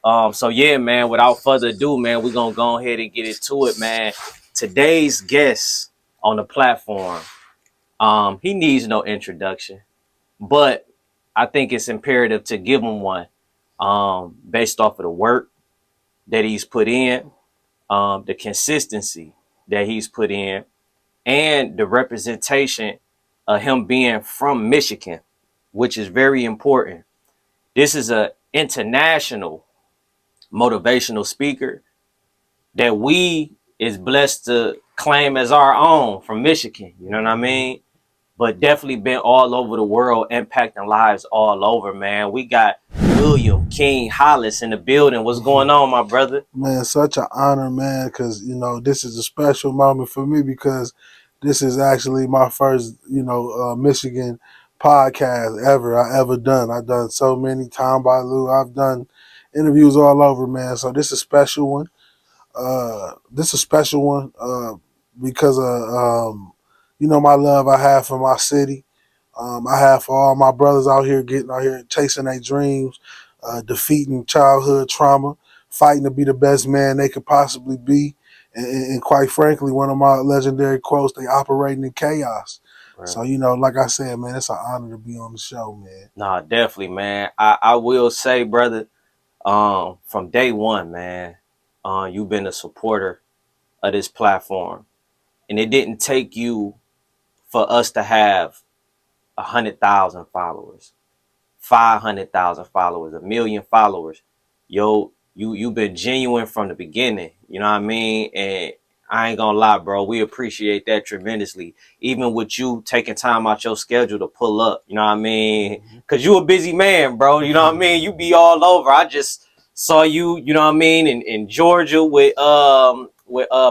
So yeah, man, without further ado, man, we're gonna go ahead and get into it, man. Today's guest on the platform, he needs no introduction, but I think it's imperative to give him one, based off of the work that he's put in, the consistency that he's put in, and the representation of him being from Michigan, which is very important. This is a international motivational speaker that we is blessed to claim as our own from Michigan. You know what I mean? But definitely been all over the world, impacting lives all over, man. We got William King Hollis in the building. What's going on, my brother? Man, such an honor, man, because, this is a special moment for me because this is actually my first, Michigan podcast I ever done. I've done so many, Tom by Lou. I've done interviews all over, man. So this is a special one. Because of, my love I have for my city. I have for all my brothers out here getting out here chasing their dreams, defeating childhood trauma, fighting to be the best man they could possibly be. And quite frankly, one of my legendary quotes, they operating in chaos. Right. So, like I said, man, it's an honor to be on the show, man. Nah, definitely, man. I will say, brother, from day one, man, you've been a supporter of this platform. And it didn't take you for us to have 100,000 followers, 500,000 followers, 1 million followers. Yo, you've been genuine from the beginning. You know what I mean? And I ain't gonna lie, bro. We appreciate that tremendously. Even with you taking time out your schedule to pull up. You know what I mean? Cause you a busy man, bro. You know what I mean? You be all over. I just saw you. You know what I mean? In Georgia with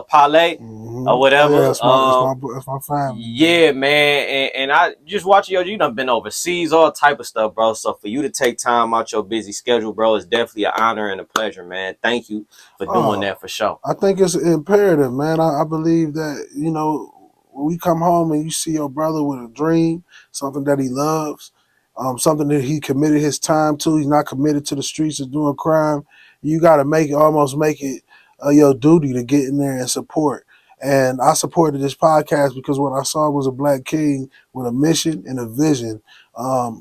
Palais. Or whatever. Yeah, that's my family. Yeah, man. And I just watching you done been overseas, all type of stuff, bro. So for you to take time out your busy schedule, bro, is definitely an honor and a pleasure, man. Thank you for doing that for sure. I think it's imperative, man. I believe that, when we come home and you see your brother with a dream, something that he loves, something that he committed his time to, he's not committed to the streets of doing crime, you got to almost make it your duty to get in there and support. And I supported this podcast because what I saw was a black king with a mission and a vision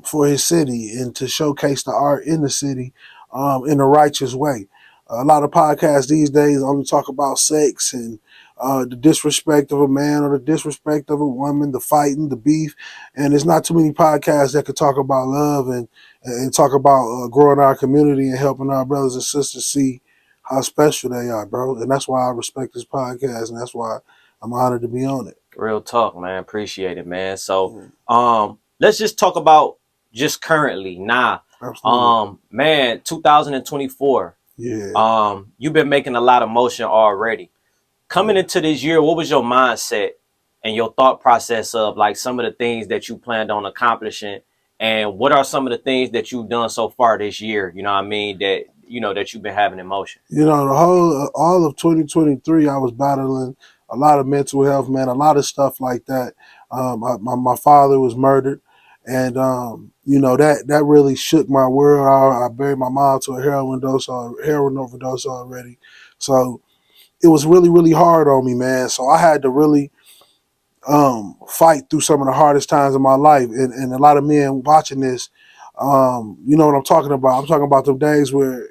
for his city and to showcase the art in the city in a righteous way. A lot of podcasts these days only talk about sex and the disrespect of a man or the disrespect of a woman, the fighting, the beef. And there's not too many podcasts that could talk about love and talk about growing our community and helping our brothers and sisters see how special they are, bro. And that's why I respect this podcast, and that's why I'm honored to be on it. Real talk, man. Appreciate it, man. So let's just talk about just currently now. Man, 2024. Yeah. You've been making a lot of motion already. Coming into this year, what was your mindset and your thought process of like some of the things that you planned on accomplishing? And what are some of the things that you've done so far this year? You know what I mean? That you've been having in motion. All of 2023, I was battling a lot of mental health, man, a lot of stuff like that. My father was murdered, and that really shook my world. I buried my mom to a heroin overdose already, so it was really, really hard on me, man. So I had to really fight through some of the hardest times of my life, and a lot of men watching this, you know what I'm talking about. I'm talking about the days where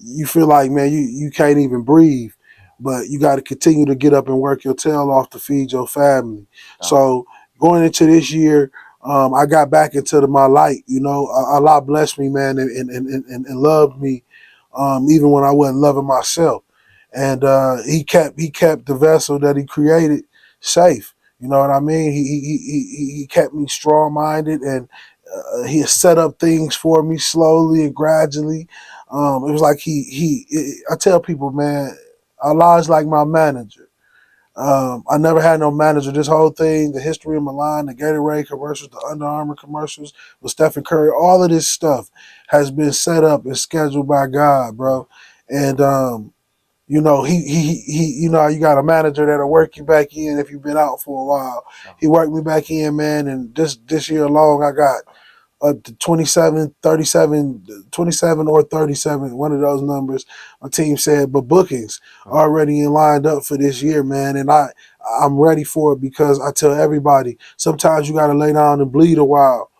you feel like, man, you can't even breathe, but you got to continue to get up and work your tail off to feed your family. So going into this year, I got back into my light. Allah blessed me, man, and loved me, even when I wasn't loving myself. And he kept the vessel that he created safe. You know what I mean? He kept me strong-minded, and he set up things for me slowly and gradually. It was like I tell people, man, Allah is like my manager. I never had no manager. This whole thing, the history of Milan, the Gatorade commercials, the Under Armour commercials with Stephen Curry, all of this stuff has been set up and scheduled by God, bro. And you you got a manager that'll work you back in if you've been out for a while. He worked me back in, man, and this year alone, I got up to 27, 37, 27 or 37, one of those numbers. My team said, but bookings already in lined up for this year, man. And I'm ready for it because I tell everybody, sometimes you got to lay down and bleed a while.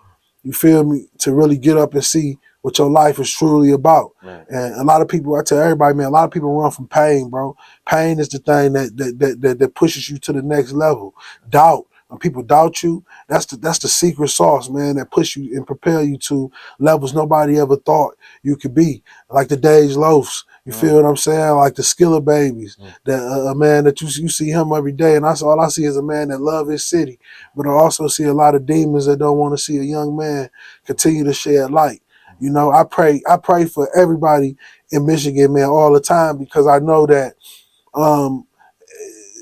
You feel me? To really get up and see what your life is truly about. Man. And a lot of people, I tell everybody, man, a lot of people run from pain, bro. Pain is the thing that pushes you to the next level. Doubt. When people doubt you, that's the secret sauce, man, that push you and propel you to levels nobody ever thought you could be. Like the Dage Loafs, you feel what I'm saying? Like the Skiller Babies, that a man that you see him every day, and all I see is a man that love his city, but I also see a lot of demons that don't want to see a young man continue to shed light. You know, I pray for everybody in Michigan, man, all the time, because I know that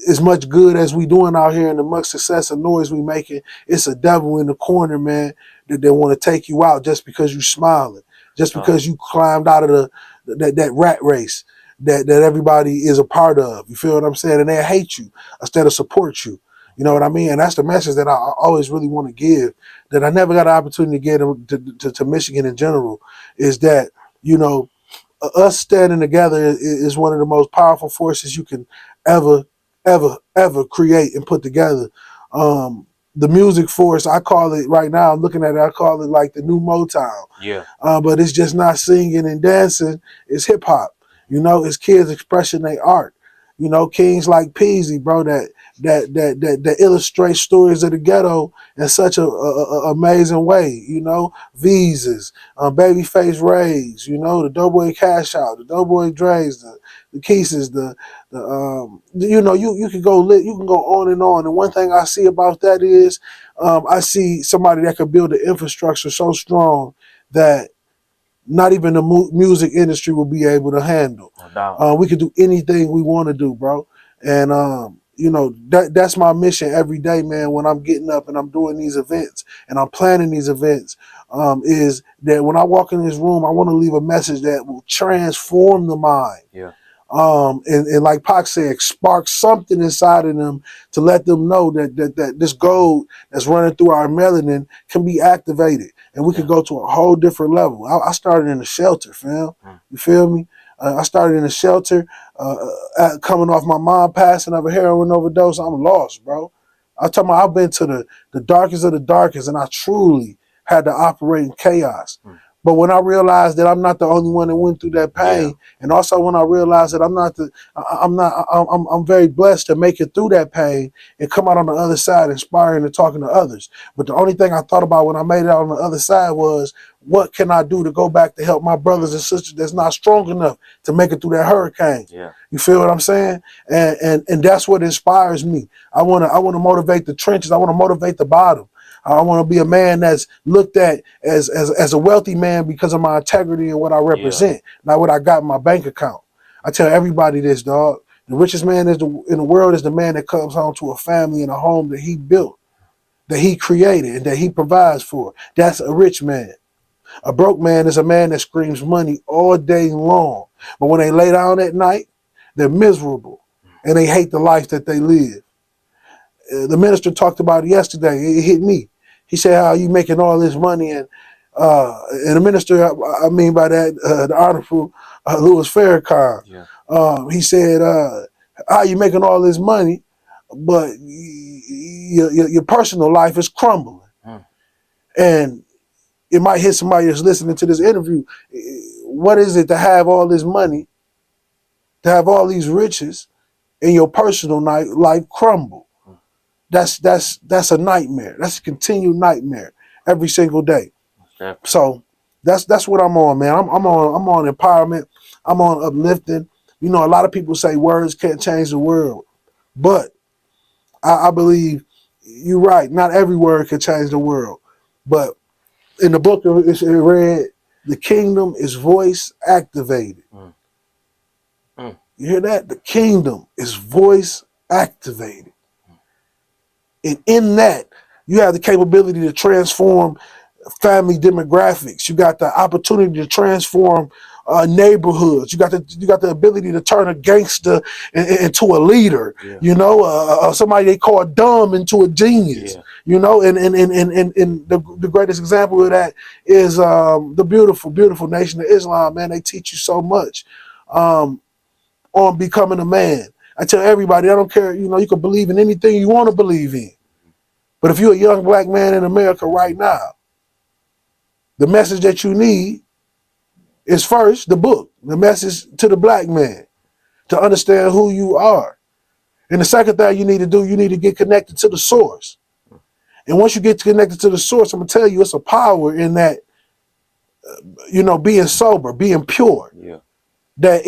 as much good as we doing out here and the much success and noise we making, it's a devil in the corner, man, that they want to take you out just because you smiling, just because you climbed out of that rat race that everybody is a part of. You feel what I'm saying? And they hate you instead of support you. You know what I mean? And that's the message that I always really want to give, that I never got an opportunity to get to Michigan in general, is that, you know, us standing together is one of the most powerful forces you can ever create and put together. The music force, I call it right now, I'm looking at it, I call it like the new Motown. Yeah. But it's just not singing and dancing, it's hip hop. You know, it's kids expressing their art. You know, kings like Peasy, bro, that illustrate stories of the ghetto in such a amazing way. You know, Visas, Babyface Rays, you know, the Doughboy Cash Out, the Doughboy Dre's, the Keeses, you know, you can go on and on. And one thing I see about that is I see somebody that could build an infrastructure so strong that not even the music industry will be able to handle. No doubt. We could do anything we want to do, bro. And you know, that's my mission every day, man. When I'm getting up and I'm doing these events and I'm planning these events, is that when I walk in this room, I want to leave a message that will transform the mind. Yeah. And like Pac said, spark something inside of them to let them know that this gold that's running through our melanin can be activated, and we could go to a whole different level. I started in a shelter, fam. You feel me? I started in a shelter, coming off my mom passing of a heroin overdose. I'm lost, bro. I'm talking about I've been to the darkest of the darkest, and I truly had to operate in chaos. But when I realized that I'm not the only one that went through that pain, and also when I realized that I'm very blessed to make it through that pain and come out on the other side inspiring and talking to others. But the only thing I thought about when I made it out on the other side was, what can I do to go back to help my brothers and sisters that's not strong enough to make it through that hurricane? Yeah. You feel what I'm saying? And that's what inspires me. I wanna motivate the trenches. I want to motivate the bottom. I want to be a man that's looked at as a wealthy man because of my integrity and what I represent, not what I got in my bank account. I tell everybody this, dog. The richest man in the world is the man that comes home to a family and a home that he built, that he created, and that he provides for. That's a rich man. A broke man is a man that screams money all day long, but when they lay down at night, they're miserable and they hate the life that they live. The minister talked about it yesterday. It hit me. He said, "How you making all this money?" And the minister, I mean by that, the Honorable Louis Farrakhan. He said, "How you making all this money, but your personal life is crumbling?" And it might hit somebody that's listening to this interview. What is it to have all this money, to have all these riches, and your personal life crumble? That's a nightmare. That's a continued nightmare every single day. So that's what I'm on, man. I'm on empowerment. I'm on uplifting. You know, a lot of people say words can't change the world, but I believe you're right. Not every word can change the world, but in the book it read, the kingdom is voice activated. You hear that? The kingdom is voice activated. And in that, you have the capability to transform family demographics. You got the opportunity to transform neighborhoods. You got the ability to turn a gangster into a leader. Yeah. You know, somebody they call dumb into a genius. Yeah. You know, and the greatest example of that is the beautiful Nation of Islam. Man, they teach you so much on becoming a man. I tell everybody, I don't care. You know, you can believe in anything you want to believe in, but if you're a young black man in America right now, the message that you need is first the book, the message to the black man to understand who you are. And the second thing you need to do, you need to get connected to the source. And once you get connected to the source, I'm gonna tell you, it's a power in that, you know, being sober, being pure. Yeah. That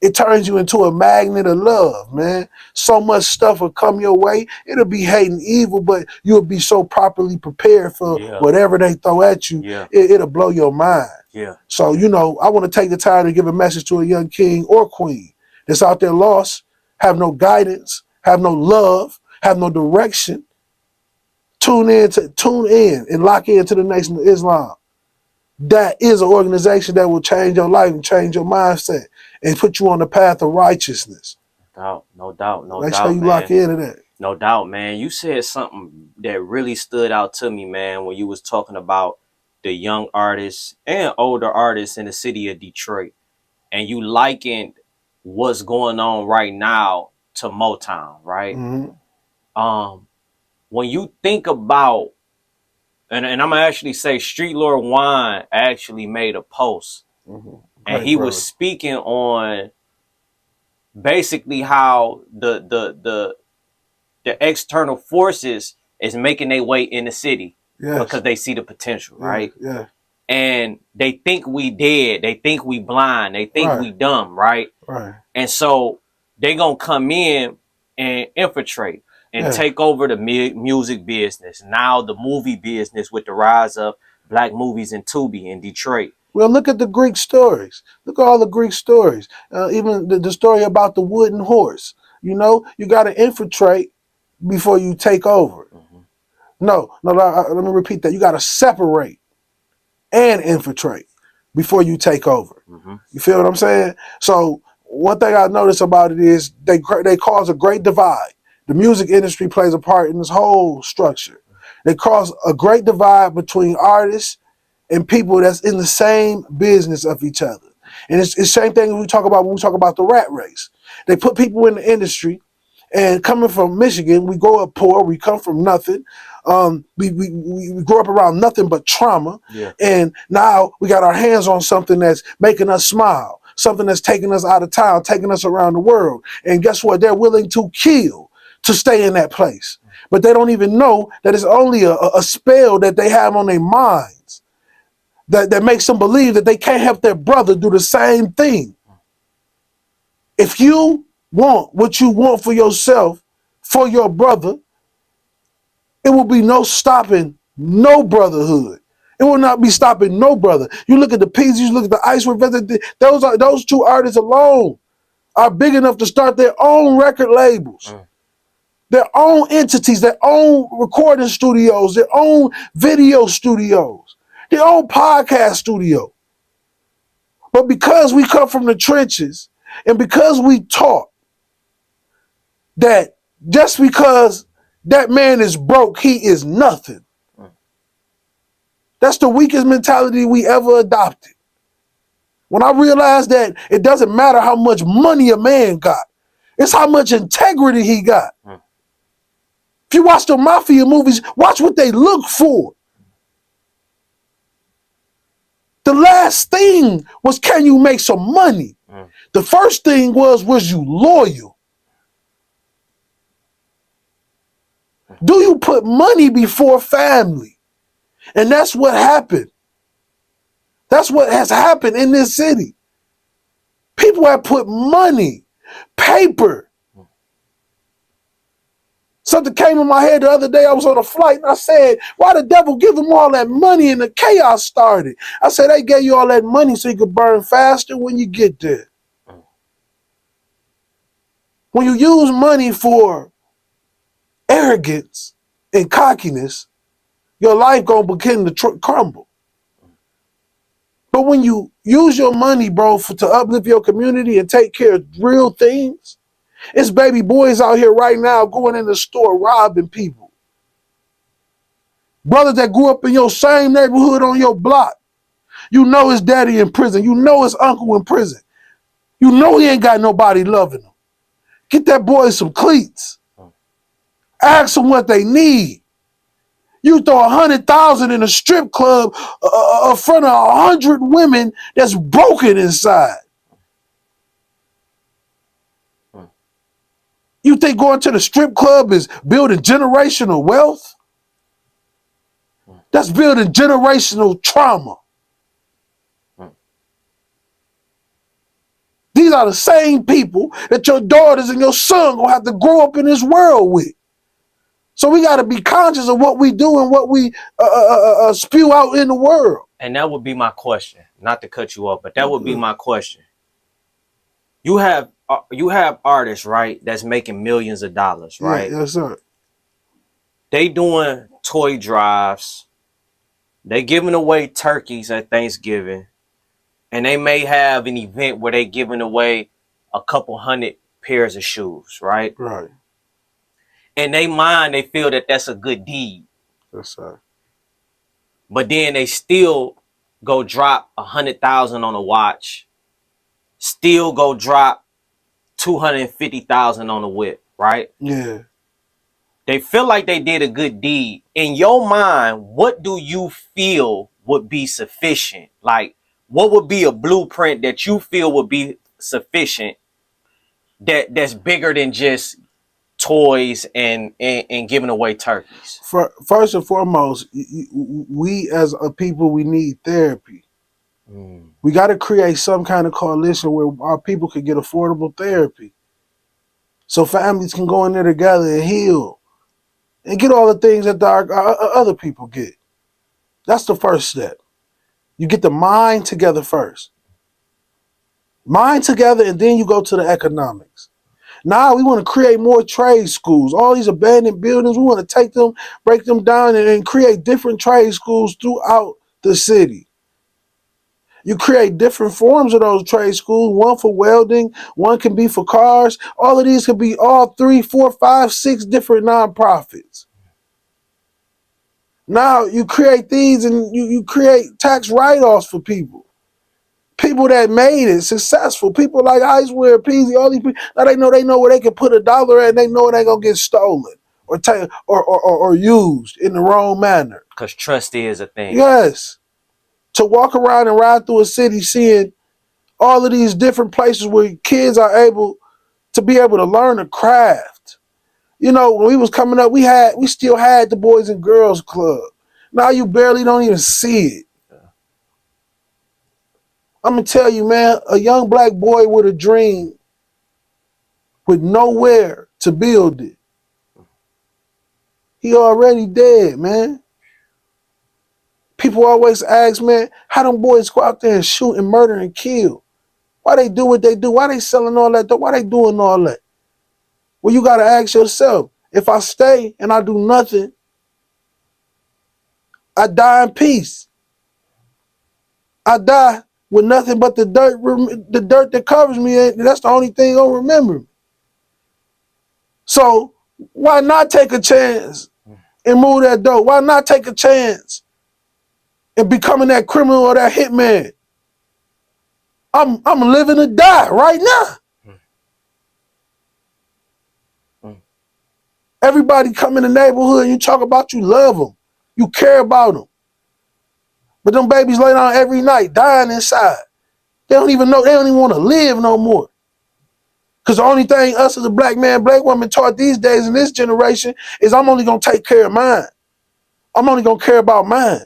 it turns you into a magnet of love, man. So much stuff will come your way. It'll be hate and evil, but you'll be so properly prepared for whatever they throw at you. Yeah. It'll blow your mind. Yeah. So, you know, I want to take the time to give a message to a young king or queen that's out there lost, have no guidance, have no love, have no direction. Tune in and lock into the Nation of Islam. That is an organization that will change your life and change your mindset and put you on the path of righteousness. No doubt. Make sure you lock into that. No doubt, man. You said something that really stood out to me, man, when you was talking about the young artists and older artists in the city of Detroit. And you likened what's going on right now to Motown, right? Mm-hmm. When you think about, and I'm gonna actually say Street Lord Wine actually made a post, and he was speaking on basically how the external forces is making their way in the city because they see the potential, right? Yeah. And they think we dead, they think we blind, they think we dumb, right? Right. And so they gonna come in and infiltrate and take over the music business. Now the movie business with the rise of black movies in Tubi in Detroit. Well, look at the Greek stories. Look at all the Greek stories. Even the story about the wooden horse. You know, you got to infiltrate before you take over. No, let me repeat that. You got to separate and infiltrate before you take over. You feel what I'm saying? So one thing I noticed about it is they cause a great divide. The music industry plays a part in this whole structure. They cause a great divide between artists and people that's in the same business of each other. And it's the same thing when we talk about the rat race. They put people in the industry, and coming from Michigan, we grow up poor, we come from nothing. We grew up around nothing but trauma. And now we got our hands on something that's making us smile, something that's taking us out of town, taking us around the world. And guess what? They're willing to kill to stay in that place. But they don't even know that it's only a spell that they have on their minds that makes them believe that they can't help their brother do the same thing. If you want what you want for yourself, for your brother, it will be no stopping no brotherhood. It will not be stopping no brother. You look at the P's, you look at the Ice River, those two artists alone are big enough to start their own record labels. Their own entities, their own recording studios, their own video studios, their own podcast studio. But because we come from the trenches and because we taught that just because that man is broke, he is nothing. That's the weakest mentality we ever adopted. When I realized that it doesn't matter how much money a man got, it's how much integrity he got. If you watch the mafia movies, watch what they look for. The last thing was, can you make some money? The first thing was you loyal? Do you put money before family? And that's what happened. That's what has happened in this city. People have put money, paper. Something came in my head the other day. I was on a flight and I said, why the devil give them all that money and the chaos started? I said, they gave you all that money so you could burn faster when you get there. When you use money for arrogance and cockiness, your life gonna begin to crumble. But when you use your money, bro, to uplift your community and take care of real things, it's baby boys out here right now going in the store robbing people. Brothers that grew up in your same neighborhood on your block. You know his daddy in prison. You know his uncle in prison. You know he ain't got nobody loving him. Get that boy some cleats. Ask them what they need. You throw 100,000 in a strip club in front of 100 women that's broken inside. You think going to the strip club is building generational wealth? That's building generational trauma. These are the same people that your daughters and your son gonna have to grow up in this world with. So we got to be conscious of what we do and what we spew out in the world. And that would be my question. Not to cut you off, but that would be my question. You have artists, right, that's making millions of dollars, right? Yeah, yes, sir. They doing toy drives. They giving away turkeys at Thanksgiving. And they may have an event where they giving away a couple hundred pairs of shoes, right? Right. In their mind, they feel that that's a good deed. Yes, sir. But then they still go drop 100,000 on a watch. Still go drop 250,000 on a whip, right? Yeah. They feel like they did a good deed. In your mind, what do you feel would be sufficient? Like, what would be a blueprint that you feel would be sufficient that's bigger than just toys and giving away turkeys? First and foremost, we as a people, we need therapy. We got to create some kind of coalition where our people can get affordable therapy. So families can go in there together and heal and get all the things that our other people get. That's the first step. You get the mind together first. Mind together, and then you go to the economics. Now we want to create more trade schools. All these abandoned buildings, we want to take them, break them down, and create different trade schools throughout the city. You create different forms of those trade schools, one for welding, one can be for cars. All of these could be all 3, 4, 5, 6 different nonprofits. Now you create these and you create tax write-offs for people. People that made it successful. People like Icewear, Peasy, all these people. Now they know where they can put $1 at and they know it ain't gonna get stolen or used in the wrong manner. Because trust is a thing. Yes. To walk around and ride through a city seeing all of these different places where kids are able to be able to learn a craft. You know, when we was coming up, we still had the Boys and Girls Club. Now you barely don't even see it. I'm going to tell you, man, a young black boy with a dream with nowhere to build it. He already dead, man. People always ask, man, how them boys go out there and shoot and murder and kill? Why they do what they do? Why they selling all that? Why they doing all that? Well, you got to ask yourself, if I stay and I do nothing, I die in peace. I die with nothing but the dirt that covers me. That's the only thing gonna remember me. So why not take a chance and move that dope? Why not take a chance and becoming that criminal or that hitman? I'm living to die right now. Everybody come in the neighborhood and you talk about you love them. You care about them. But them babies lay down every night dying inside. They don't even know, they don't even want to live no more. Because the only thing us as a black man, black woman taught these days in this generation is I'm only going to take care of mine. I'm only going to care about mine.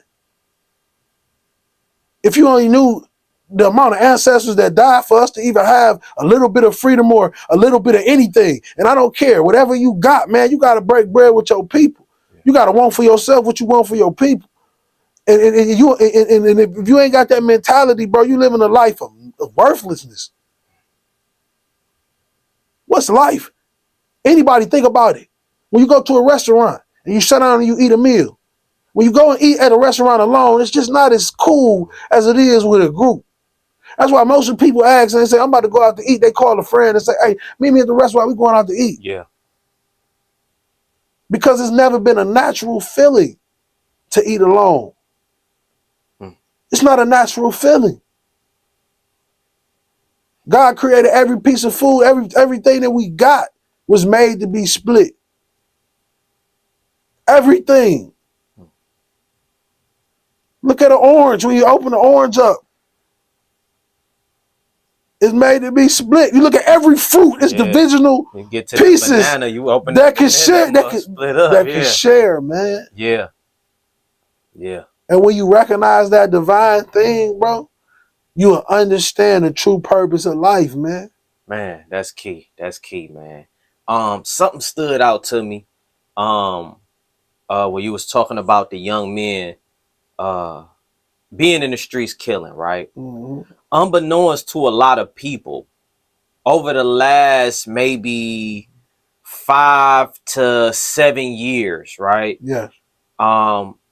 If you only knew the amount of ancestors that died for us to even have a little bit of freedom or a little bit of anything. And I don't care. Whatever you got, man, you got to break bread with your people. You got to want for yourself what you want for your people. And if you ain't got that mentality, bro, you living a life of worthlessness. What's life? Anybody think about it. When you go to a restaurant and you sit down and you eat a meal, When you go and eat at a restaurant alone, it's just not as cool as it is with a group. That's why most of the people ask and they say, I'm about to go out to eat. They call a friend and say, hey, meet me at the restaurant. We're going out to eat. Yeah. Because it's never been a natural feeling to eat alone. It's not a natural feeling. God created every piece of food, everything that we got was made to be split. Everything. Look at an orange. When you open the orange up, it's made to be split. You look at every fruit, it's divisional you get to pieces the banana, you open that can share, split up. that can share, man. Yeah. Yeah. And when you recognize that divine thing, bro, you will understand the true purpose of life, man. Man, that's key. That's key, man. Something stood out to me. When you was talking about the young men being in the streets killing, right? Mm-hmm. Unbeknownst to a lot of people, over the last maybe 5 to 7 years, right? Yeah.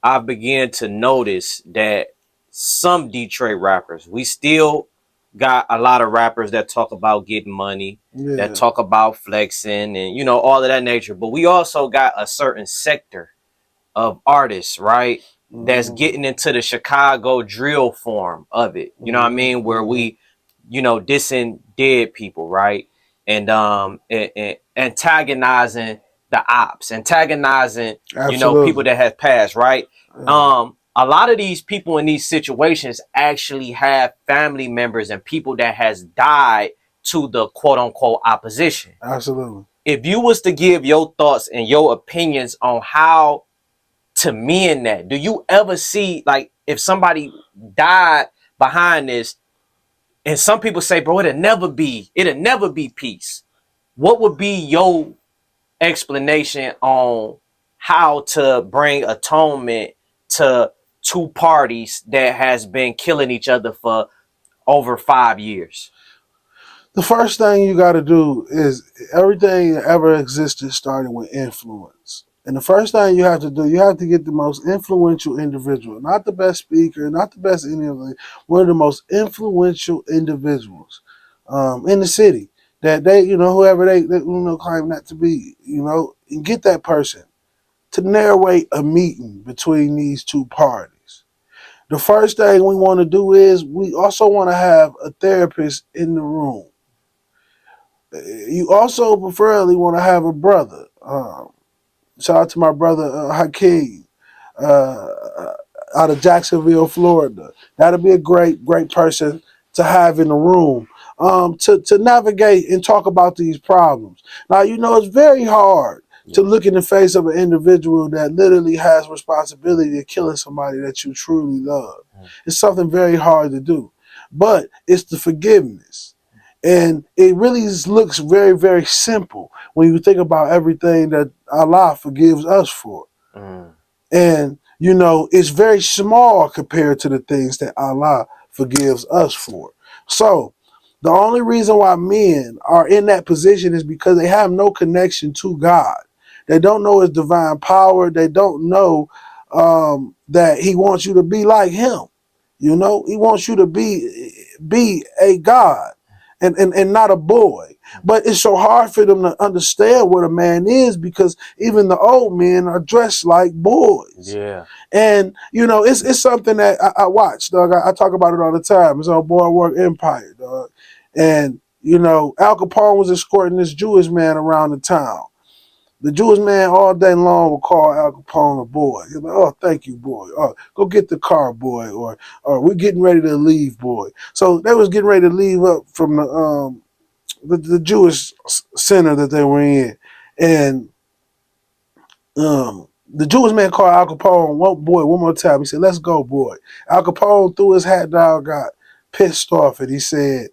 I began to notice that some Detroit rappers, we still got a lot of rappers that talk about getting money, that talk about flexing and, you know, all of that nature. But we also got a certain sector of artists, right? That's getting into the Chicago drill form of it. You know what I mean? Where we, you know, dissing dead people, right? And antagonizing the ops, antagonizing, you know, people that have passed, right? A lot of these people in these situations actually have family members and people that has died to the quote unquote opposition. Absolutely. If you was to give your thoughts and your opinions on how to mend that, do you ever see, like, if somebody died behind this, and some people say, bro, it'll never be peace. What would be your explanation on how to bring atonement to two parties that has been killing each other for over 5 years? The first thing you got to do is everything that ever existed started with influence. And the first thing you have to do, you have to get the most influential individual, not the best speaker, not the best any of them, one of the most influential individuals in the city that they, you know, whoever they you know, claim that to be, you know, and get that person to narrate a meeting between these two parties. The first thing we want to do is we also want to have a therapist in the room. You also preferably want to have a brother. Shout out to my brother Hakeem out of Jacksonville, Florida. That'll be a great person to have in the room to navigate and talk about these problems. Now, you know, it's very hard to look in the face of an individual that literally has responsibility of killing somebody that you truly love. It's something very hard to do, but it's the forgiveness. And it really looks very, very simple when you think about everything that Allah forgives us for. And, you know, it's very small compared to the things that Allah forgives us for. So the only reason why men are in that position is because they have no connection to God. They don't know his divine power. They don't know that he wants you to be like him. You know, he wants you to be a God. And not a boy. But it's so hard for them to understand what a man is because even the old men are dressed like boys. Yeah. And, you know, it's something that I watch, dog. I talk about it all the time. It's on Boardwalk Empire, dog. And, you know, Al Capone was escorting this Jewish man around the town. The Jewish man all day long would call Al Capone a boy. He's like, oh, thank you, boy. Oh, go get the car, boy. Or we're getting ready to leave, boy. So they was getting ready to leave up from the Jewish center that they were in. And the Jewish man called Al Capone, one more time. He said, let's go, boy. Al Capone threw his hat down, got pissed off, and he said,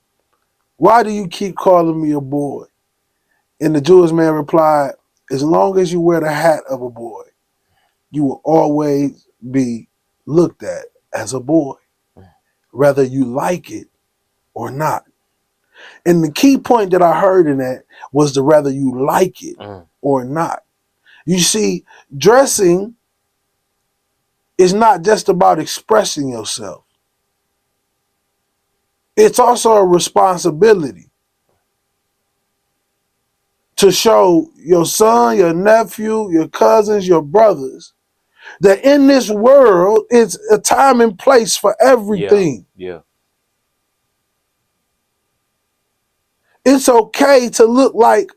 why do you keep calling me a boy? And the Jewish man replied, as long as you wear the hat of a boy, you will always be looked at as a boy, whether you like it or not. And the key point that I heard in that was the whether you like it or not. You see, dressing is not just about expressing yourself. It's also a responsibility to show your son, your nephew, your cousins, your brothers that in this world, it's a time and place for everything. Yeah. It's okay to look like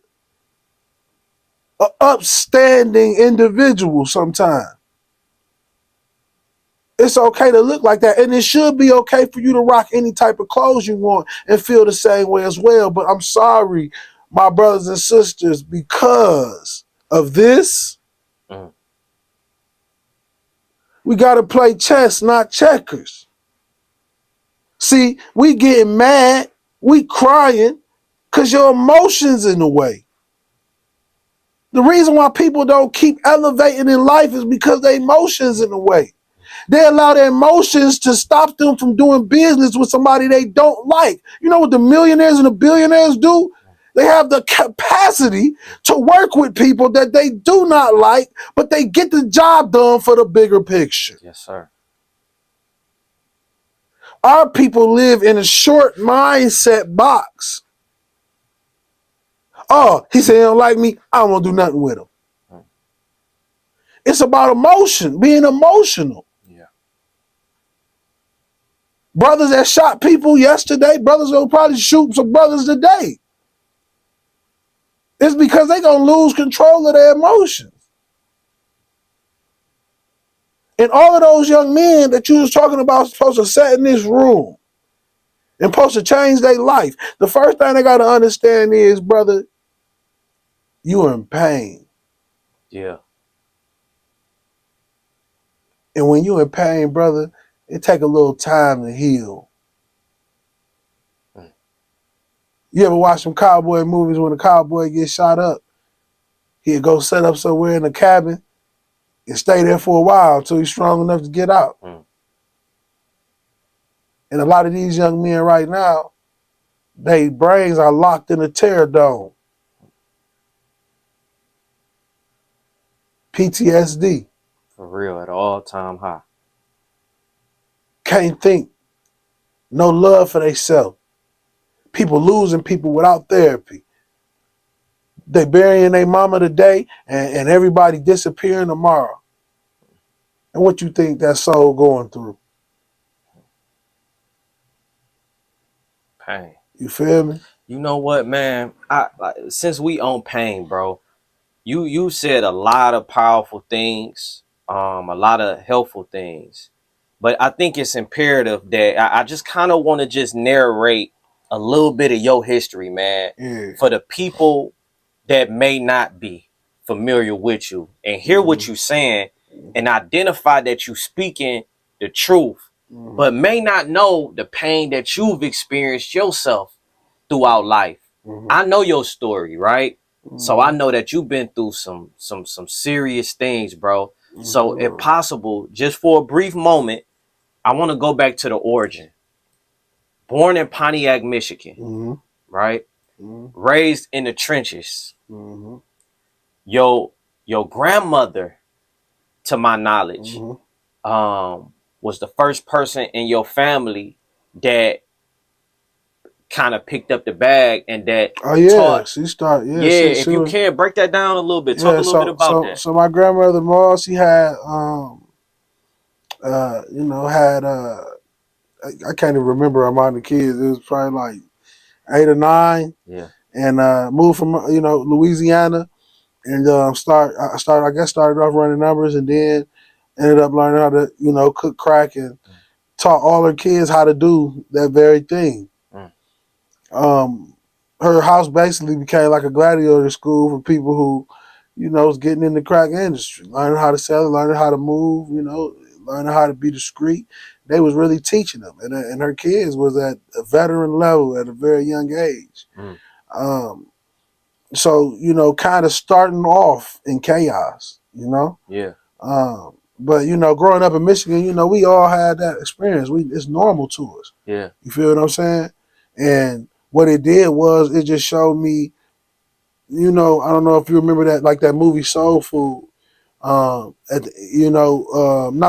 an upstanding individual sometimes. It's okay to look like that. And it should be okay for you to rock any type of clothes you want and feel the same way as well. But I'm sorry, my brothers and sisters, because of this, we got to play chess, not checkers. See, we getting mad, we crying, because your emotions in the way. The reason why people don't keep elevating in life is because their emotions in the way. They allow their emotions to stop them from doing business with somebody they don't like. You know what the millionaires and the billionaires do? They have the capacity to work with people that they do not like, but they get the job done for the bigger picture. Yes, sir. Our people live in a short mindset box. Oh, he said he don't like me, I don't want to do nothing with him. It's about emotion, being emotional. Yeah. Brothers that shot people yesterday, brothers will probably shoot some brothers today. It's because they're going to lose control of their emotions. And all of those young men that you was talking about supposed to sit in this room and supposed to change their life. The first thing they got to understand is, brother, you are in pain. Yeah. And when you're in pain, brother, it take a little time to heal. You ever watch some cowboy movies when a cowboy gets shot up? He'll go set up somewhere in a cabin and stay there for a while until he's strong enough to get out. And a lot of these young men right now, their brains are locked in a terror dome. PTSD. For real, at all-time high. Can't think. No love for themselves. People losing people without therapy. They burying their mama today and everybody disappearing tomorrow. And what you think that soul going through? Pain. You feel me? You know what, man? Since we own pain, bro, you said a lot of powerful things, a lot of helpful things. But I think it's imperative that I just kind of want to just narrate a little bit of your history, man, for the people that may not be familiar with you and hear what you're saying and identify that you speaking the truth, but may not know the pain that you've experienced yourself throughout life. I know your story, right? So I know that you've been through some serious things, bro. So if possible, just for a brief moment, I want to go back to the origin. Born in Pontiac, Michigan, right? Raised in the trenches. Your grandmother, to my knowledge, was the first person in your family that kind of picked up the bag and that taught. She started. Yeah, if you can break that down a little bit, talk a little bit about that. So my grandmother Ma, she had I can't even remember amount of kids. It was probably like 8 or 9. Yeah. And moved from Louisiana, and started off running numbers, and then ended up learning how to cook crack, and taught all her kids how to do that very thing. Her house basically became like a gladiator school for people who was getting in the crack industry, learning how to sell it, learning how to move, learning how to be discreet. They was really teaching them, and her kids was at a veteran level at a very young age. So kind of starting off in chaos, Yeah. But growing up in Michigan, we all had that experience. It's normal to us. Yeah. You feel what I'm saying? And what it did was it just showed me, I don't know if you remember that, like that movie Soul Food. Not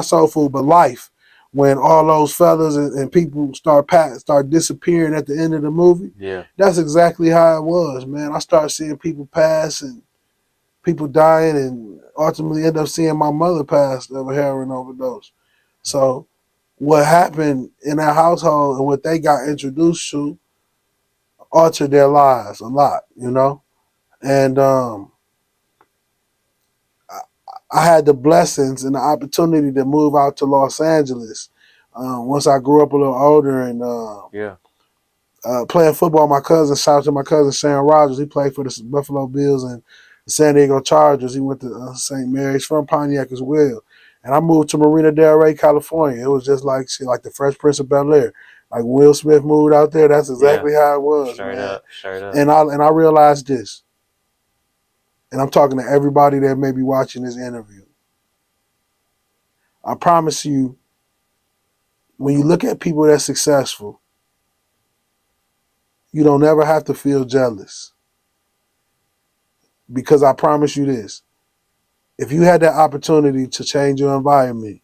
Soul Food, but Life, when all those fellas and people start disappearing at the end of the movie. Yeah. That's exactly how it was, man. I started seeing people pass and people dying, and ultimately end up seeing my mother pass of a heroin overdose. So what happened in that household and what they got introduced to altered their lives a lot. And I had the blessings and the opportunity to move out to Los Angeles once I grew up a little older and Yeah. playing football. Shout out to my cousin Sharon Rogers. He played for the Buffalo Bills and the San Diego Chargers. He went to St. Mary's from Pontiac as well. And I moved to Marina Del Rey, California. It was just like the Fresh Prince of Bel-Air. Like Will Smith moved out there. That's exactly how it was, Straight man. up, straight up. And I realized this. And I'm talking to everybody that may be watching this interview. I promise you, when you look at people that's successful, you don't ever have to feel jealous. Because I promise you this, if you had that opportunity to change your environment,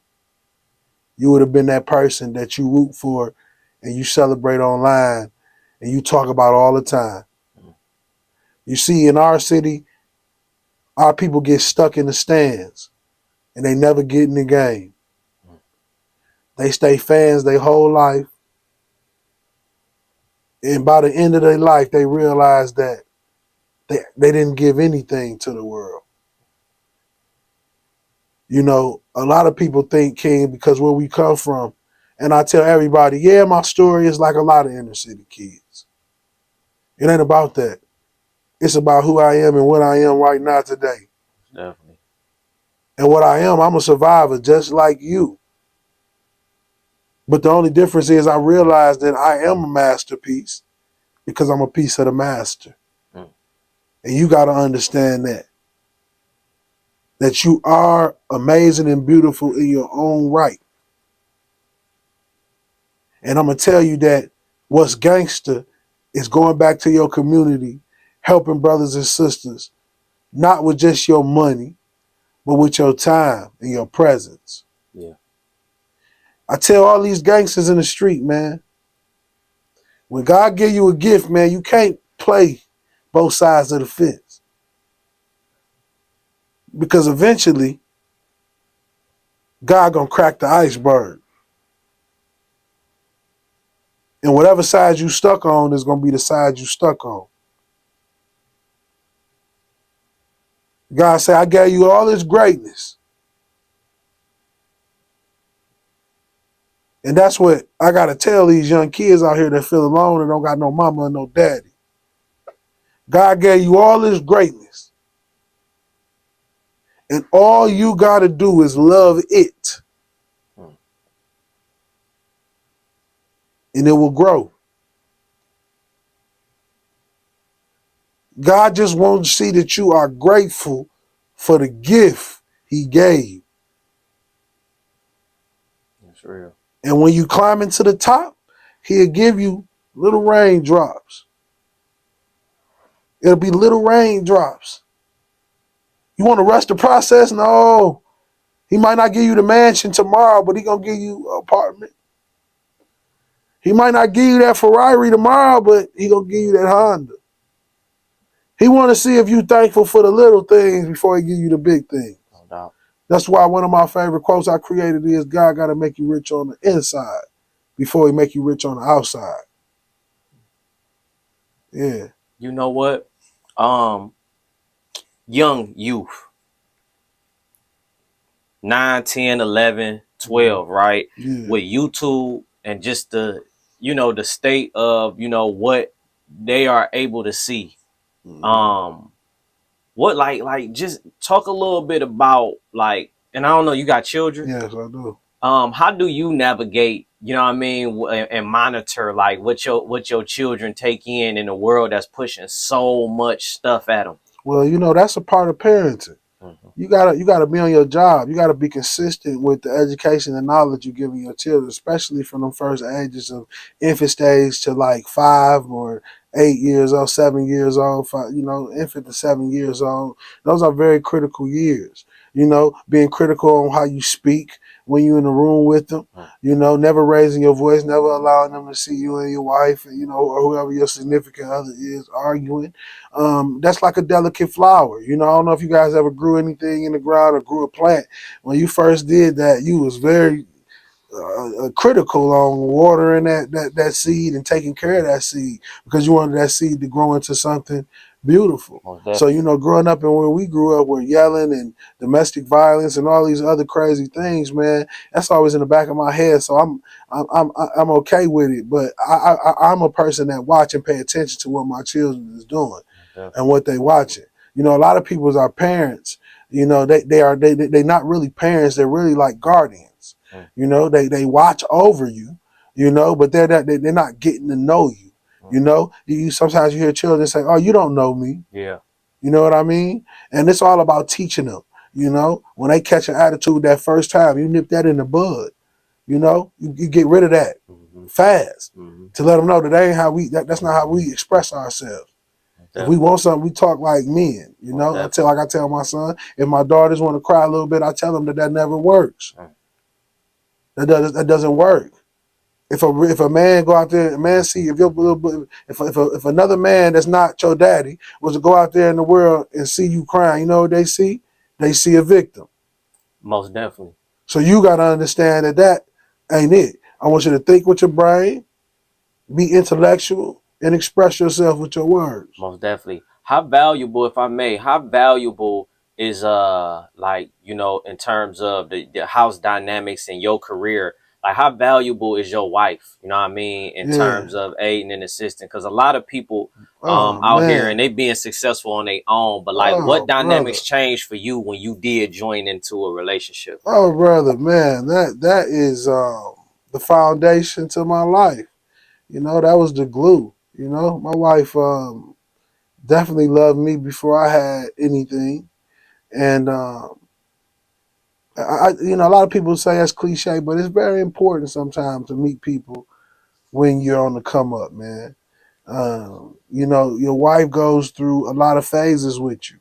you would have been that person that you root for and you celebrate online and you talk about all the time. You see, in our city, our people get stuck in the stands and they never get in the game. They stay fans their whole life. And by the end of their life, they realize that they didn't give anything to the world. A lot of people think, King, because where we come from, and I tell everybody, yeah, my story is like a lot of inner city kids. It ain't about that. It's about who I am and what I am right now today. Definitely. And what I am, I'm a survivor just like you. But the only difference is I realize that I am a masterpiece because I'm a piece of the master. And you got to understand that you are amazing and beautiful in your own right. And I'm going to tell you that what's gangster is going back to your community, helping brothers and sisters, not with just your money, but with your time and your presence. Yeah. I tell all these gangsters in the street, man, when God give you a gift, man, you can't play both sides of the fence. Because eventually, God gonna crack the iceberg. And whatever side you stuck on is gonna be the side you stuck on. God said, I gave you all this greatness. And that's what I gotta tell these young kids out here that feel alone and don't got no mama and no daddy. God gave you all this greatness. And all you gotta do is love it. And it will grow. God just wants to see that you are grateful for the gift he gave. That's real. And when you climb into the top, he'll give you little raindrops. It'll be little raindrops. You want to rush the process? No. He might not give you the mansion tomorrow, but he gonna give you an apartment. He might not give you that Ferrari tomorrow, but he gonna give you that Honda. He want to see if you thankful for the little things before he give you the big things. No doubt. That's why one of my favorite quotes I created is, God got to make you rich on the inside before he make you rich on the outside. Yeah. You know what? Young youth, 9, 10, 11, 12, right? Yeah. With YouTube and just the state of, what they are able to see. What like just talk a little bit about, like, and I don't know, you got children? Yes, I do. How do you navigate, and monitor like what your children take in a world that's pushing so much stuff at them? Well, that's a part of parenting. You gotta be on your job. You gotta be consistent with the education and knowledge you're giving your children, especially from the first ages of infant stage to like 5 or 8 years old, 7 years old. Infant to 7 years old. Those are very critical years. You know, being critical on how you speak when you're in the room with them. You know, never raising your voice, never allowing them to see you and your wife, you know, or whoever your significant other is arguing. That's like a delicate flower. You know, I don't know if you guys ever grew anything in the ground or grew a plant. When you first did that, you was very critical on watering that seed and taking care of that seed because you wanted that seed to grow into something beautiful. So, you know, growing up and when we grew up, we're yelling and domestic violence and all these other crazy things, man. That's always in the back of my head. So I'm okay with it, but I'm a person that watch and pay attention to what my children is doing and what they watching. You know, a lot of people are parents. You know, they not really parents. They're really like guardians. You know, they watch over you. You know, but they're not getting to know you. You know, you sometimes you hear children say, "Oh, you don't know me." Yeah. You know what I mean? And it's all about teaching them. You know, when they catch an attitude that first time, you nip that in the bud. You know, you get rid of that fast to let them know that ain't how that's not how we express ourselves. If we want something, we talk like men. You know, I tell my son, if my daughters want to cry a little bit, I tell them that never works. That doesn't work. If a man go out there, a man see if another man that's not your daddy was to go out there in the world and see you crying, you know what they see? They see a victim. Most definitely. So you got to understand that ain't it. I want you to think with your brain, be intellectual, and express yourself with your words. Most definitely. How valuable, if I may, how valuable is like, you know, in terms of the house dynamics in your career, like how valuable is your wife, you know what I mean, in terms of aiding and assisting? Because a lot of people out here and they being successful on their own, but like what dynamics changed for you when you did join into a relationship? Oh brother, man, that is the foundation to my life. You know, that was the glue. You know, my wife definitely loved me before I had anything. And you know, a lot of people say that's cliche, but it's very important sometimes to meet people when you're on the come up, man. You know, your wife goes through a lot of phases with you.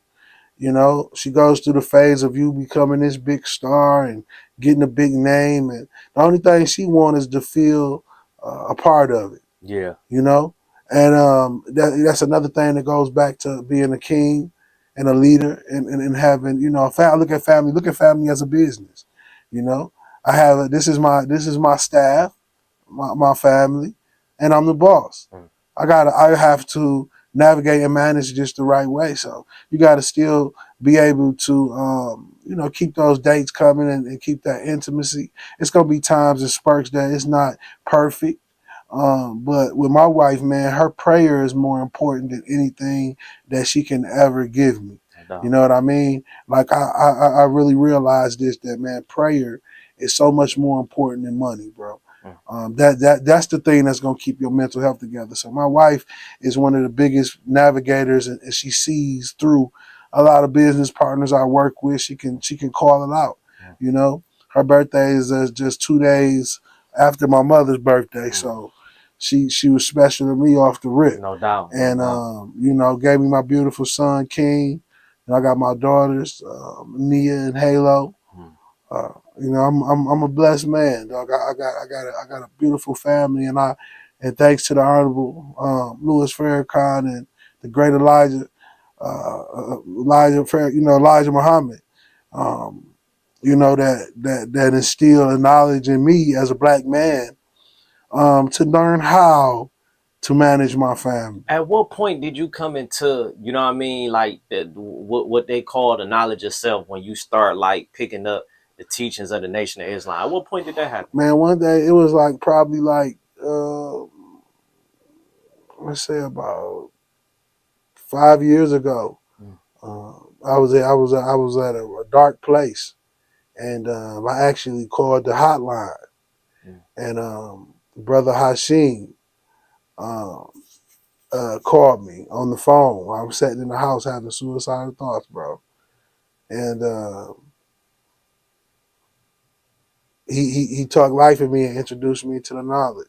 You know, she goes through the phase of you becoming this big star and getting a big name, and the only thing she wants is to feel a part of it. Yeah. You know, and that's another thing that goes back to being a king and a leader and having, you know, look at family as a business. You know, this is my staff, my family, and I'm the boss. I have to navigate and manage this the right way. So you got to still be able to, you know, keep those dates coming and keep that intimacy. It's going to be times and spurts that it's not perfect. But with my wife, man, her prayer is more important than anything that she can ever give me. You know what I mean? Like I really realized that man, prayer is so much more important than money, bro. That's the thing that's gonna keep your mental health together. So my wife is one of the biggest navigators, and she sees through a lot of business partners I work with. She can call it out. You know, her birthday is just 2 days after my mother's birthday, so she was special to me off the rip. No doubt. And you know, gave me my beautiful son King, and I got my daughters Nia and Halo. You know, I'm a blessed man, dog. I got a beautiful family, and thanks to the Honorable Louis Farrakhan and the great Elijah Muhammad, you know, that instilled a knowledge in me as a black man to learn how to manage my family. At what point did you come into, you know what I mean, like what they call the knowledge of self when you start like picking up the teachings of the Nation of Islam? At what point did that happen? Man, one day it was like probably like let's say about 5 years ago. I was at a dark place, and I actually called the hotline, and brother Hashim called me on the phone. I was sitting in the house having suicidal thoughts, bro, and he talked life in me and introduced me to the knowledge.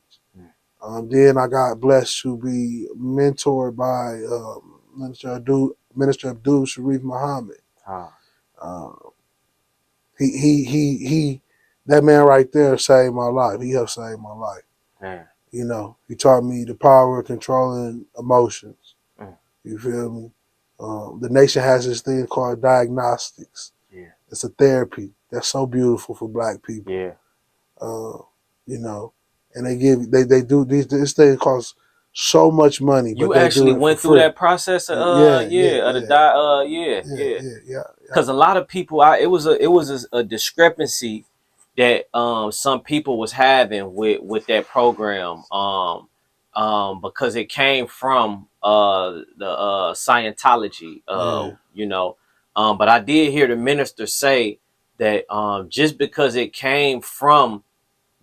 Then I got blessed to be mentored by Minister Abdul Sharif Muhammad. He that man right there saved my life. He helped save my life. Man. You know, he taught me the power of controlling emotions. Mm. You feel me? The nation has this thing called diagnostics. Yeah. It's a therapy that's so beautiful for Black people. Yeah. You know, and they do this thing costs so much money, but You they do actually it for went through free. that process of Yeah, yeah, of the yeah, yeah, yeah, yeah. yeah, yeah, yeah. Because a lot of people, it was a discrepancy that some people was having with that program, because it came from the Scientology, Yeah. you know, but I did hear the minister say that just because it came from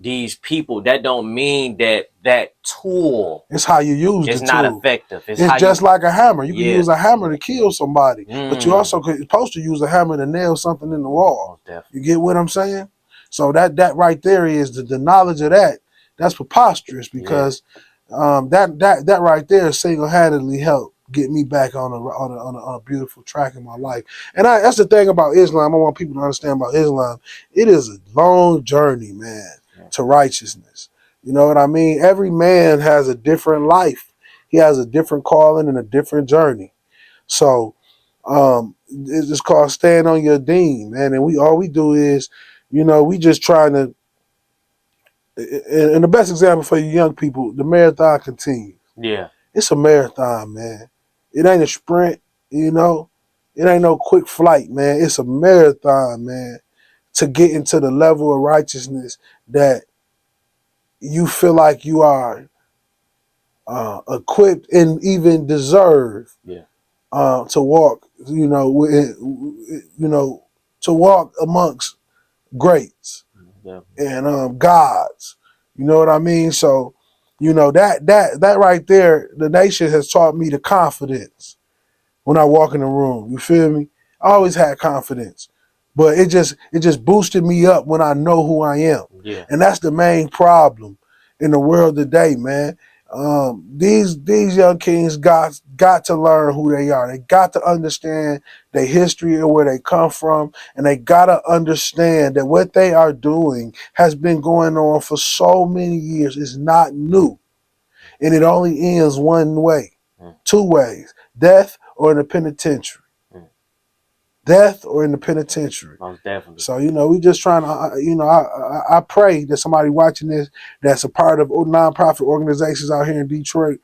these people, that don't mean that that tool It's how you use the is not tool. effective. It's It's how just you, like a hammer. You can yeah, use a hammer to kill somebody, but you mm, also supposed to use a hammer to nail something in the wall. most definitely, You get what I'm saying? So that right there is the knowledge of that. That's preposterous yeah, because that right there single handedly helped get me back on a beautiful track in my life. And that's the thing about Islam. I want people to understand about Islam. It is a long journey, man, yeah, to righteousness. You know what I mean? Every man has a different life. He has a different calling and a different journey. So it's just called staying on your deen, man. And all we do is, we just trying to. And the best example for you young people, the marathon continues. yeah. It's a marathon, man. It ain't a sprint, you know. It ain't no quick flight, man. It's a marathon, man. To get into the level of righteousness that you feel like you are equipped and even deserve Yeah. to walk, to walk amongst greats Yeah. and gods. You know what I mean? So, that right there, the nation has taught me the confidence when I walk in the room. You feel me? I always had confidence, but it just boosted me up when I know who I am, Yeah. and that's the main problem in the world today, man. These young kings got to learn who they are. They got to understand their history and where they come from, and they got to understand that what they are doing has been going on for so many years. It's not new, and it only ends one way, Mm, two ways: death or in the penitentiary. mm, Death or in the penitentiary. most definitely. So, we just trying to, I pray that somebody watching this that's a part of nonprofit organizations out here in Detroit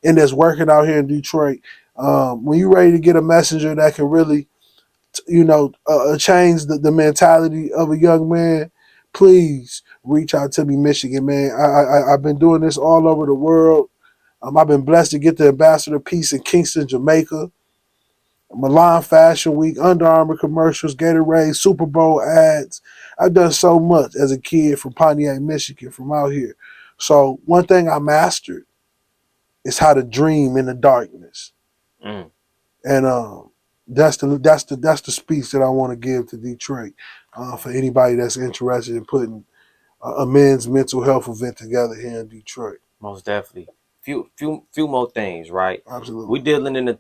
and that's working out here in Detroit. When you're ready to get a messenger that can really, change the mentality of a young man, please reach out to me, Michigan, man. I've been doing this all over the world. I've been blessed to get the Ambassador Peace in Kingston, Jamaica. Milan Fashion Week, Under Armour commercials, Gatorade, Super Bowl ads. I've done so much as a kid from Pontiac, Michigan, from out here. So one thing I mastered is how to dream in the darkness, Mm, and that's the speech that I want to give to Detroit for anybody that's interested in putting a men's mental health event together here in Detroit. most definitely. Few more things, right? Absolutely.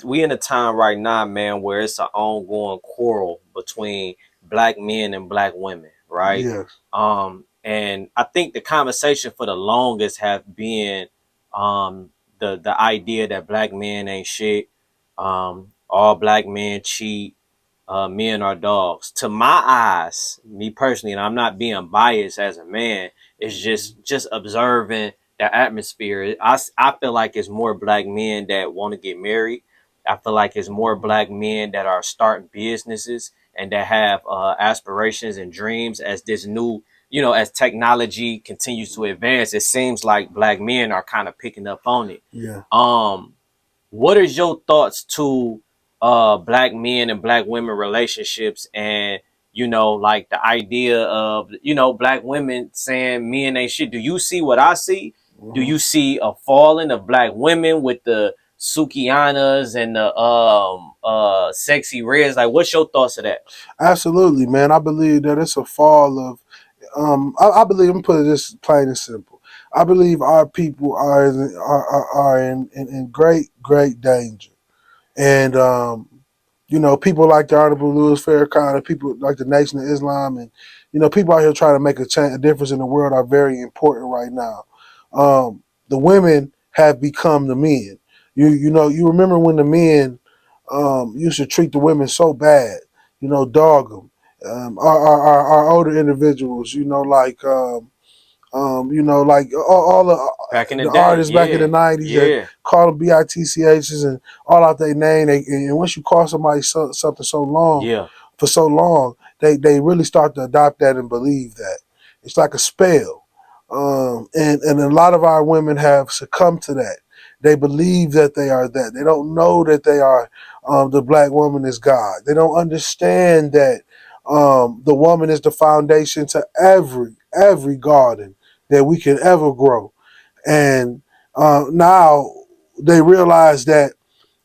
We in a time right now, man, where it's an ongoing quarrel between black men and black women, right? Yes. And I think the conversation for the longest have been the idea that black men ain't shit. All black men cheat. Men are dogs. To my eyes, me personally, and I'm not being biased as a man, it's just observing the atmosphere. I feel like it's more black men that want to get married. I feel like it's more black men that are starting businesses and that have aspirations and dreams as this new, as technology continues to advance. It seems like black men are kind of picking up on it. Yeah. Um, what is your thoughts to black men and black women relationships, and like the idea of black women saying men ain't shit? Do you see what I see? Do Mhm. you see a falling of black women with the Sukianas and the sexy reds? Like, what's your thoughts of that? Absolutely, man. I believe that it's a fall of. I believe, I'm putting this plain and simple. I believe our people are in great danger, and You know, people like the Honorable Louis Farrakhan and people like the Nation of Islam and, you know, people out here trying to make a difference in the world are very important right now. The women have become the men. You know, you remember when the men used to treat the women so bad, you know, dog them. Our older individuals, you know, like all Back in the the day, artists back in the yeah, 90s that yeah, call them BITCHs and all out their name. And once you call somebody something yeah. for so long, they really start to adopt that and believe that. It's like a spell. And a lot of our women have succumbed to that. They believe that they are that. They don't know that they are the black woman is God. They don't understand that the woman is the foundation to every garden that we can ever grow. And now they realize that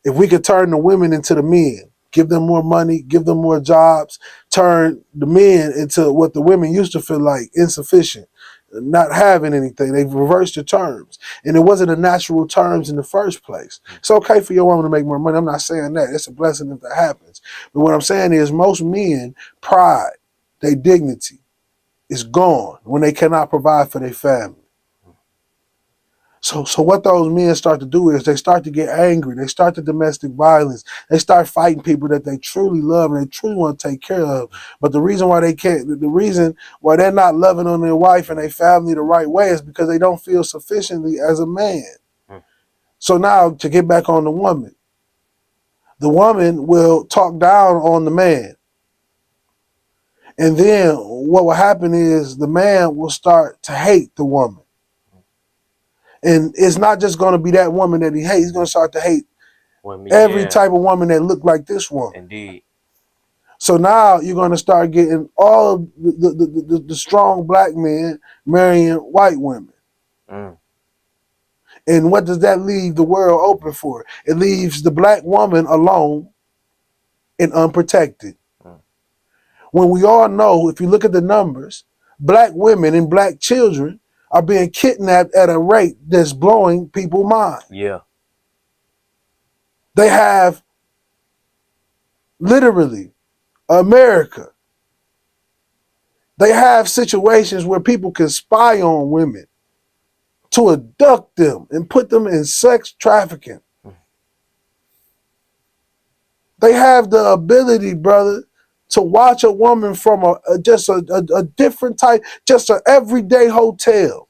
if we could turn the women into the men, give them more money, give them more jobs, turn the men into what the women used to feel like insufficient, not having anything. They've reversed the terms. And it wasn't the natural terms in the first place. It's okay for your woman to make more money. I'm not saying that. It's a blessing if that happens. But what I'm saying is most men, pride, their dignity is gone when they cannot provide for their family. So what those men start to do is they start to get angry. They start the domestic violence. They start fighting people that they truly love and they truly want to take care of. But the reason why they can't, the reason why they're not loving on their wife and their family the right way is because they don't feel sufficiently as a man. So now to get back on the woman will talk down on the man. And then what will happen is the man will start to hate the woman. And it's not just going to be that woman that he hates. He's going to start to hate Women, every yeah, type of woman that look like this woman. indeed. So now you're going to start getting all of the strong black men marrying white women. Mm. And what does that leave the world open for? It leaves the black woman alone and unprotected. Mm. When we all know, if you look at the numbers, black women and black children are being kidnapped at a rate that's blowing people's mind. Yeah. They have literally America. They have situations where people can spy on women to abduct them and put them in sex trafficking. They have the ability, brother, to watch a woman from a different type, just an everyday hotel.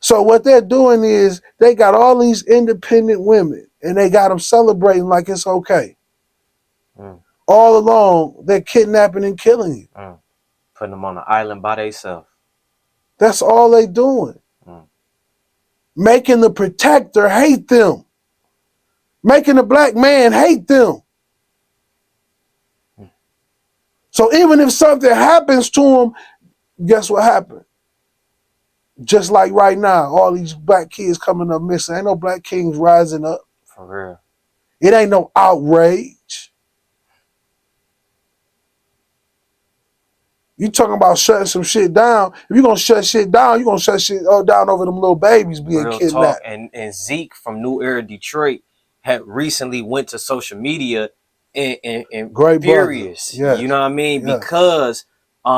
So what they're doing is they got all these independent women and they got them celebrating like it's okay. Mm. All along, they're kidnapping and killing you. Mm. Putting them on an island by themselves. That's all they doing. Mm. Making the protector hate them. Making the black man hate them. Mm. So even if something happens to them, guess what happened? Just like right now, all these black kids coming up missing. Ain't no black kings rising up. For real. It ain't no outrage. You talking about shutting some shit down. If you're going to shut shit down, you're going to shut shit down over them little babies being Real kidnapped. talk. And Zeke from New Era Detroit had recently went to social media and Great furious. Yes. You know what I mean? Yes. Because you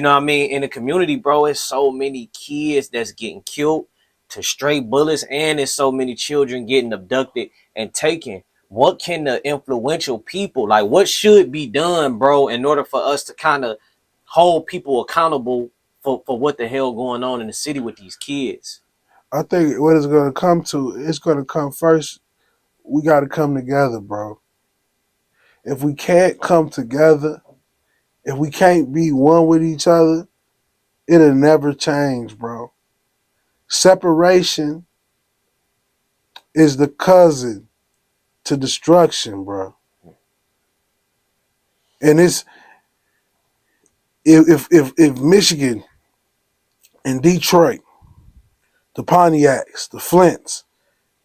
know what I mean, in the community, bro, it's so many kids that's getting killed to stray bullets, and there's so many children getting abducted and taken. What can the influential people, like, what should be done, bro, in order for us to kind of hold people accountable for what the hell going on in the city with these kids? I think what it's going to come to, it's going to come first. We got to come together, bro. If we can't come together, if we can't be one with each other, it'll never change, bro. Separation is the cousin to destruction, bro. And it's if Michigan and Detroit, the Pontiacs, the Flints,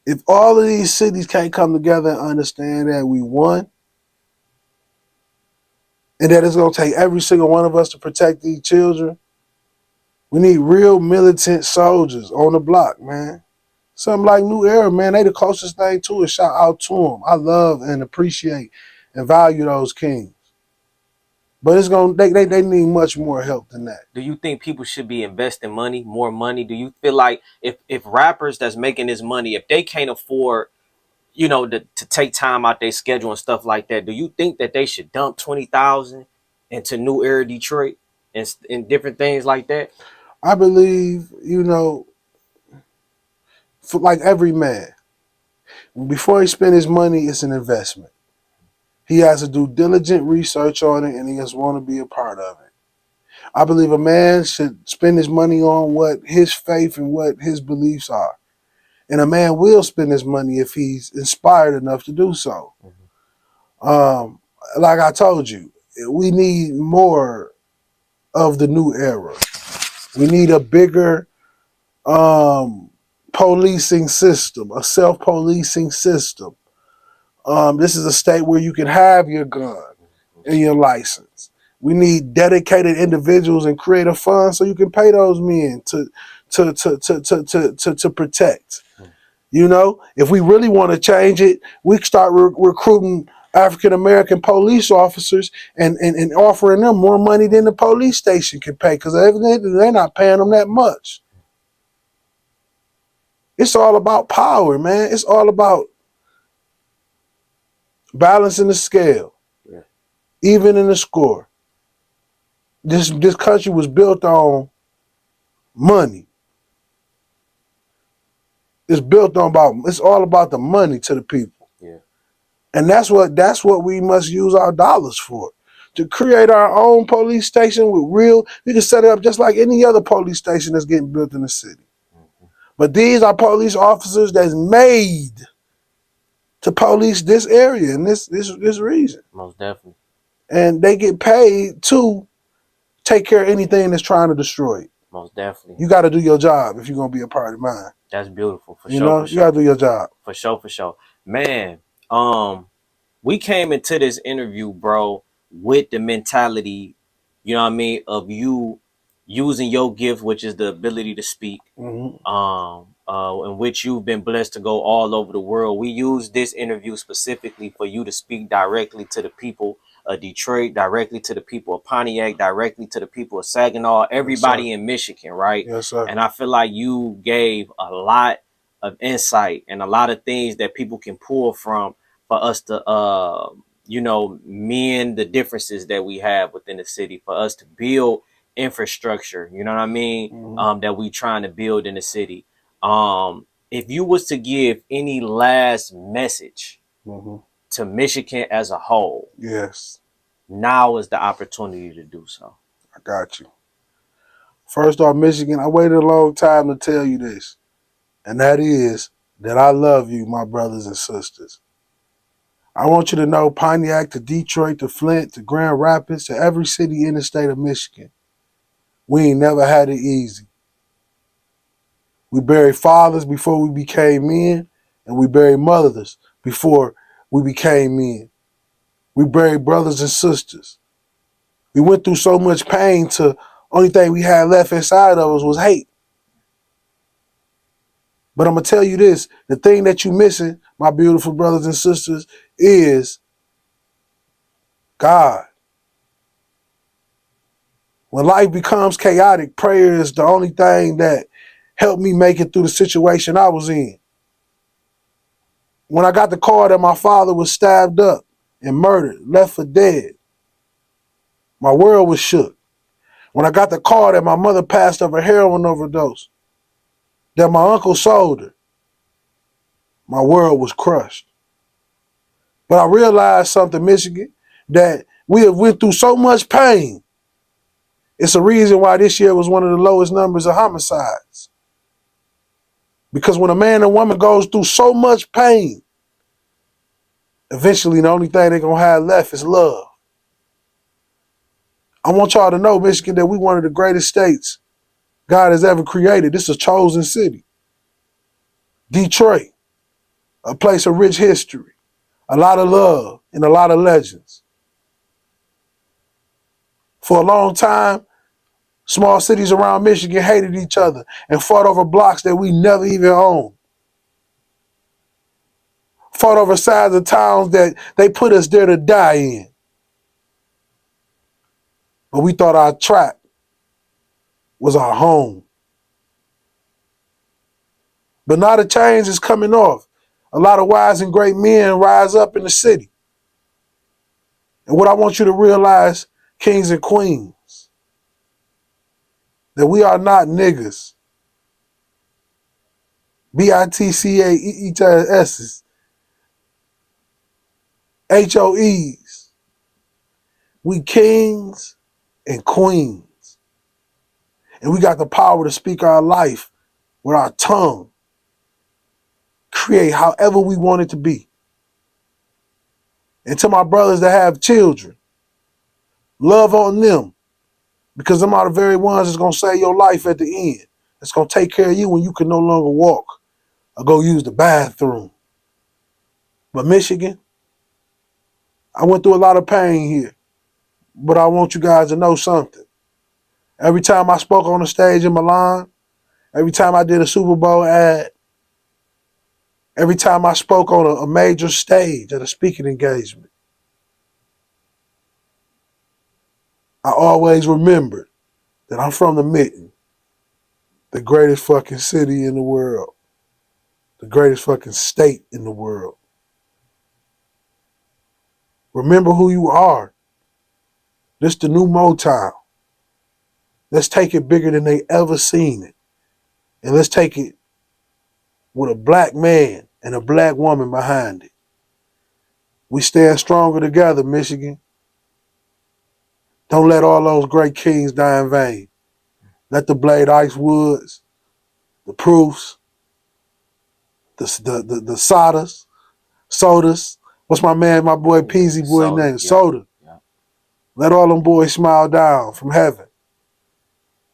if all of these cities can't come together and understand that we won, and that it's gonna take every single one of us to protect these children, we need real militant soldiers on the block, man. something like New Era, man, they the closest thing to it. Shout out to them. I love and appreciate and value those kings. But it's gonna they need much more help than that. Do you think people should be investing more money? Do you feel like if rappers that's making this money, if they can't afford, to take time out their schedule and stuff like that, do you think that they should dump 20,000 into New Era Detroit and different things like that? I believe, for like every man, before he spend his money, it's an investment. He has to do diligent research on it, and he has want to be a part of it. I believe a man should spend his money on what his faith and what his beliefs are. And a man will spend his money if he's inspired enough to do so. Like I told you, we need more of the new era. We need a bigger policing system, a self-policing system. This is a state where you can have your gun and your license. We need dedicated individuals and creative funds so you can pay those men to protect. If we really want to change it, we can start recruiting African-American police officers and offering them more money than the police station can pay, because evidently they're not paying them that much. It's all about power, man. It's all about balancing the scale, even in the score. This country was built on money. It's all about the money to the people. Yeah. And that's what we must use our dollars for. To create our own police station with we can set it up just like any other police station that's getting built in the city. But these are police officers that's made to police this area and this region. Most definitely. And they get paid to take care of anything that's trying to destroy it. Most definitely. You got to do your job if you're going to be a part of mine. That's beautiful. For sure. For you got to do your job. For sure. Man, we came into this interview, bro, with the mentality, of you using your gift, which is the ability to speak, in which you've been blessed to go all over the world. We use this interview specifically for you to speak directly to the people of Detroit, directly to the people of Pontiac, directly to the people of Saginaw, everybody in Michigan, right? Yes, sir. And I feel like you gave a lot of insight and a lot of things that people can pull from for us to, mend the differences that we have within the city, for us to build infrastructure, that we trying to build in the city. If you was to give any last message to Michigan as a whole, yes, now is the opportunity to do so. I got you. First off, Michigan, I waited a long time to tell you this, and that is that I love you, my brothers and sisters. I want you to know, Pontiac to Detroit to Flint to Grand Rapids to every city in the state of Michigan, we ain't never had it easy. We buried fathers before we became men, and we buried mothers before we became men. We buried brothers and sisters. We went through so much pain to only thing we had left inside of us was hate. But I'm going to tell you this, the thing that you're missing, my beautiful brothers and sisters, is God. When life becomes chaotic, prayer is the only thing that helped me make it through the situation I was in. When I got the call that my father was stabbed up and murdered, left for dead, my world was shook. When I got the call that my mother passed of a heroin overdose, that my uncle sold her, my world was crushed. But I realized something, Michigan, that we have went through so much pain. It's a reason why this year was one of the lowest numbers of homicides. Because when a man and woman goes through so much pain, eventually the only thing they're going to have left is love. I want y'all to know, Michigan, that we one of the greatest states God has ever created. This is a chosen city. Detroit, a place of rich history, a lot of love, and a lot of legends. For a long time, small cities around Michigan hated each other and fought over blocks that we never even owned. fought over sides of towns that they put us there to die in. But we thought our trap was our home. But now the change is coming off. A lot of wise and great men rise up in the city. And what I want you to realize, kings and queens, that we are not niggas. BITCAEESS, HOEs. We kings and queens. And we got the power to speak our life with our tongue. Create however we want it to be. And to my brothers that have children, love on them. Because them are the very ones that's going to save your life at the end. That's going to take care of you when you can no longer walk or go use the bathroom. But Michigan, I went through a lot of pain here. But I want you guys to know something. Every time I spoke on the stage in Milan, every time I did a Super Bowl ad, every time I spoke on a major stage at a speaking engagement, I always remembered that I'm from the Mitten, the greatest fucking city in the world, the greatest fucking state in the world. Remember who you are. This the new Motown. Let's take it bigger than they ever seen it. And let's take it with a black man and a black woman behind it. We stand stronger together, Michigan. Don't let all those great kings die in vain. Let the Blade Ice Woods, the Proofs, the Sodas. What's my man, my boy Peasy boy Soda, name? yeah. Soda. Yeah. Let all them boys smile down from heaven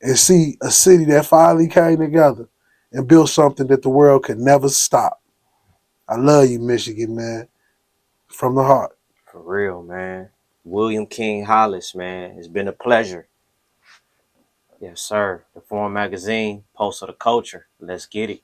and see a city that finally came together and built something that the world could never stop. I love you, Michigan, man. From the heart. For real, man. William King Hollis, man. It's been a pleasure. Yes, sir. The Forum Magazine, Pulse of the Culture. Let's get it.